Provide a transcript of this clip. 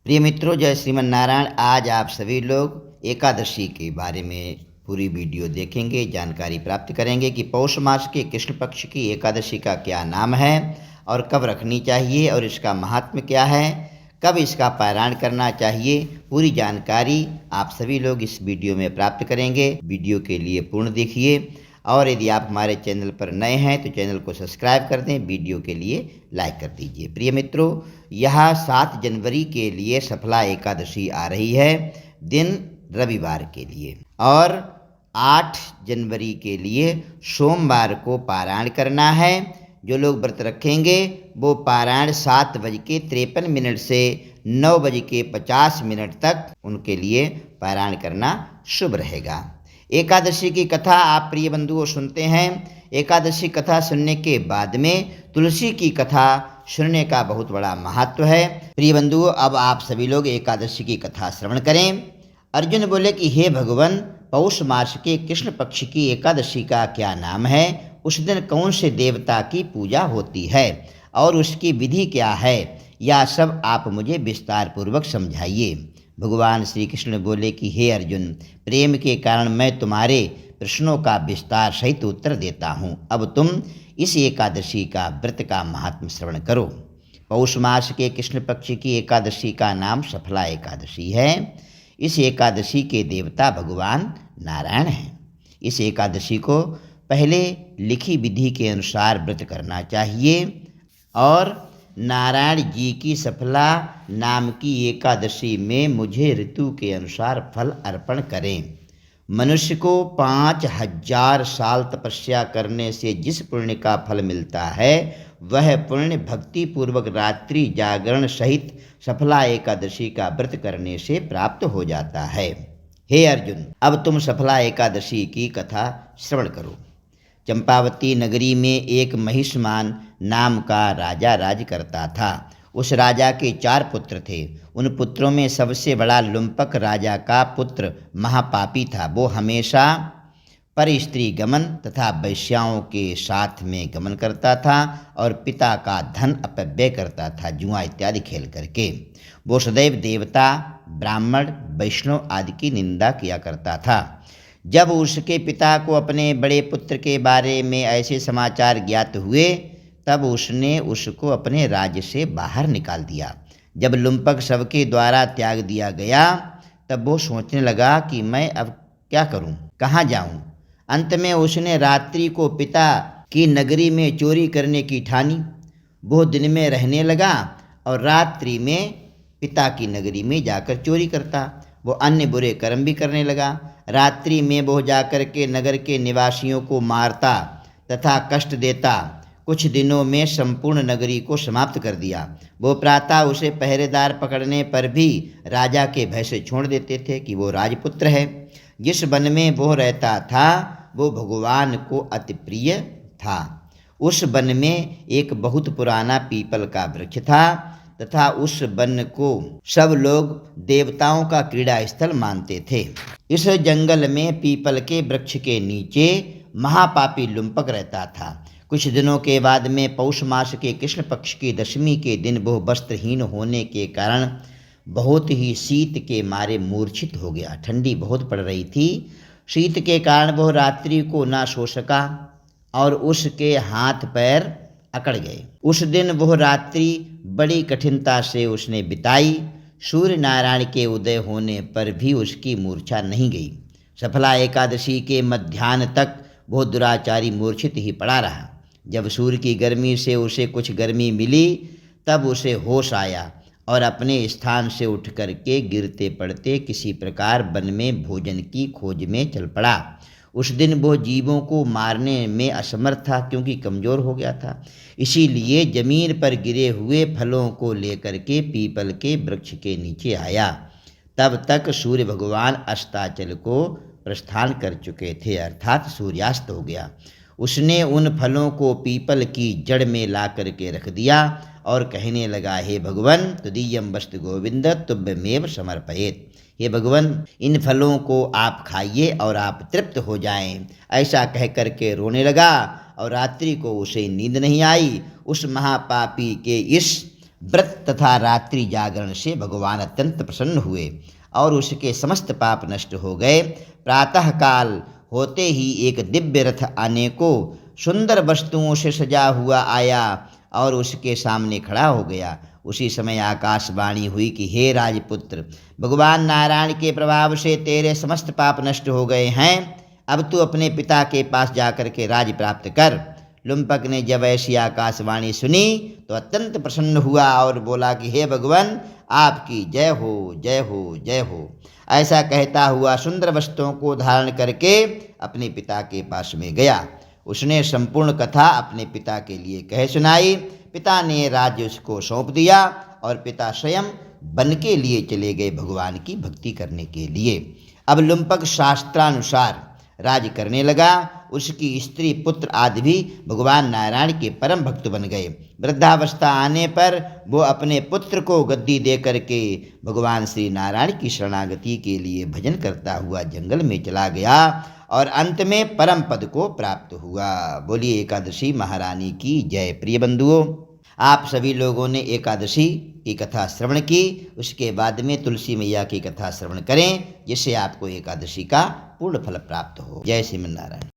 प्रिय मित्रों, जय श्रीमन नारायण। आज आप सभी लोग एकादशी के बारे में पूरी वीडियो देखेंगे, जानकारी प्राप्त करेंगे कि पौष मास के कृष्ण पक्ष की एकादशी का क्या नाम है और कब रखनी चाहिए और इसका महात्म्य क्या है, कब इसका पारायण करना चाहिए। पूरी जानकारी आप सभी लोग इस वीडियो में प्राप्त करेंगे। वीडियो के लिए पूर्ण देखिए और यदि आप हमारे चैनल पर नए हैं तो चैनल को सब्सक्राइब कर दें, वीडियो के लिए लाइक कर दीजिए। प्रिय मित्रों, यह 7 जनवरी के लिए सफला एकादशी आ रही है, दिन रविवार के लिए, और 8 जनवरी के लिए सोमवार को पारायण करना है। जो लोग व्रत रखेंगे वो पारायण 7:53 से 9:50 तक उनके लिए पारायण करना शुभ रहेगा। एकादशी की कथा आप प्रिय बंधुओं सुनते हैं। एकादशी कथा सुनने के बाद में तुलसी की कथा सुनने का बहुत बड़ा महत्व है। प्रिय बंधुओं, अब आप सभी लोग एकादशी की कथा श्रवण करें। अर्जुन बोले कि हे भगवान, पौष मास के कृष्ण पक्ष की एकादशी का क्या नाम है, उस दिन कौन से देवता की पूजा होती है और उसकी विधि क्या है, यह सब आप मुझे विस्तार पूर्वक समझाइए। भगवान श्री कृष्ण बोले कि हे अर्जुन, प्रेम के कारण मैं तुम्हारे प्रश्नों का विस्तार सहित उत्तर देता हूँ। अब तुम इस एकादशी का व्रत का महात्म श्रवण करो। पौष मास के कृष्ण पक्ष की एकादशी का नाम सफला एकादशी है। इस एकादशी के देवता भगवान नारायण हैं। इस एकादशी को पहले लिखी विधि के अनुसार व्रत करना चाहिए और नारायण जी की सफला नाम की एकादशी में मुझे ऋतु के अनुसार फल अर्पण करें। मनुष्य को 5000 साल तपस्या करने से जिस पुण्य का फल मिलता है, वह पुण्य भक्ति पूर्वक रात्रि जागरण सहित सफला एकादशी का व्रत करने से प्राप्त हो जाता है। हे अर्जुन, अब तुम सफला एकादशी की कथा श्रवण करो। चंपावती नगरी में एक महिष्मान नाम का राजा राज करता था। उस राजा के 4 पुत्र थे। उन पुत्रों में सबसे बड़ा लुम्पक राजा का पुत्र महापापी था। वो हमेशा पर स्त्री गमन तथा वैश्याओं के साथ में गमन करता था और पिता का धन अपव्यय करता था, जुआ इत्यादि खेल करके। वो सदैव देवता, ब्राह्मण, वैष्णव आदि की निंदा किया करता था। जब उसके पिता को अपने बड़े पुत्र के बारे में ऐसे समाचार ज्ञात हुए, तब उसने उसको अपने राज्य से बाहर निकाल दिया। जब लुम्पक सबके द्वारा त्याग दिया गया, तब वो सोचने लगा कि मैं अब क्या करूं, कहाँ जाऊं। अंत में उसने रात्रि को पिता की नगरी में चोरी करने की ठानी। वो दिन में रहने लगा और रात्रि में पिता की नगरी में जाकर चोरी करता। वो अन्य बुरे कर्म भी करने लगा। रात्रि में वो जाकर के नगर के निवासियों को मारता तथा कष्ट देता। कुछ दिनों में संपूर्ण नगरी को समाप्त कर दिया। वो प्रातः उसे पहरेदार पकड़ने पर भी राजा के भय से छोड़ देते थे कि वो राजपुत्र है। जिस वन में वो रहता था वो भगवान को अति प्रिय था। उस वन में एक बहुत पुराना पीपल का वृक्ष था तथा उस वन को सब लोग देवताओं का क्रीड़ा स्थल मानते थे। इस जंगल में पीपल के वृक्ष के नीचे महापापी लुम्पक रहता था। कुछ दिनों के बाद में पौष मास के कृष्ण पक्ष की दशमी के दिन वह वस्त्रहीन होने के कारण बहुत ही शीत के मारे मूर्छित हो गया। ठंडी बहुत पड़ रही थी। शीत के कारण वह रात्रि को ना सो सका और उसके हाथ पैर अकड़ गए। उस दिन वह रात्रि बड़ी कठिनता से उसने बिताई। सूर्य नारायण के उदय होने पर भी उसकी मूर्छा नहीं गई। सफला एकादशी के मध्याह्न तक वह दुराचारी मूर्छित ही पड़ा रहा। जब सूर्य की गर्मी से उसे कुछ गर्मी मिली, तब उसे होश आया और अपने स्थान से उठ करके गिरते पड़ते किसी प्रकार वन में भोजन की खोज में चल पड़ा। उस दिन वो जीवों को मारने में असमर्थ था, क्योंकि कमज़ोर हो गया था। इसीलिए जमीन पर गिरे हुए फलों को लेकर के पीपल के वृक्ष के नीचे आया। तब तक सूर्य भगवान अस्ताचल को प्रस्थान कर चुके थे, अर्थात सूर्यास्त हो गया। उसने उन फलों को पीपल की जड़ में ला करके रख दिया और कहने लगा, हे भगवान, तुदीयम वस्तु गोविंद तुभ्यमेव समर्पयेत। हे भगवान, इन फलों को आप खाइए और आप तृप्त हो जाएं। ऐसा कह करके रोने लगा और रात्रि को उसे नींद नहीं आई। उस महापापी के इस व्रत तथा रात्रि जागरण से भगवान अत्यंत प्रसन्न हुए और उसके समस्त पाप नष्ट हो गए। प्रातःकाल होते ही एक दिव्य रथ अनेकों सुंदर वस्तुओं से सजा हुआ आया और उसके सामने खड़ा हो गया। उसी समय आकाशवाणी हुई कि हे राजपुत्र, भगवान नारायण के प्रभाव से तेरे समस्त पाप नष्ट हो गए हैं। अब तू अपने पिता के पास जाकर के राज प्राप्त कर। लुम्पक ने जब ऐसी आकाशवाणी सुनी तो अत्यंत प्रसन्न हुआ और बोला कि हे भगवान, आपकी जय हो, जय हो, जय हो। ऐसा कहता हुआ सुंदर वस्त्रों को धारण करके अपने पिता के पास में गया। उसने संपूर्ण कथा अपने पिता के लिए कह सुनाई। पिता ने राज्य उसको सौंप दिया और पिता स्वयं वन के लिए चले गए भगवान की भक्ति करने के लिए। अब लुम्पक शास्त्रानुसार राज करने लगा। उसकी स्त्री पुत्र आदि भी भगवान नारायण के परम भक्त बन गए। वृद्धावस्था आने पर वो अपने पुत्र को गद्दी दे करके भगवान श्री नारायण की शरणागति के लिए भजन करता हुआ जंगल में चला गया और अंत में परम पद को प्राप्त हुआ। बोलिए एकादशी महारानी की जय। प्रिय बंधुओं, आप सभी लोगों ने एकादशी की कथा श्रवण की, उसके बाद में तुलसी मैया की कथा श्रवण करें, जिससे आपको एकादशी का पूर्ण फल प्राप्त हो। जय श्रीमन नारायण।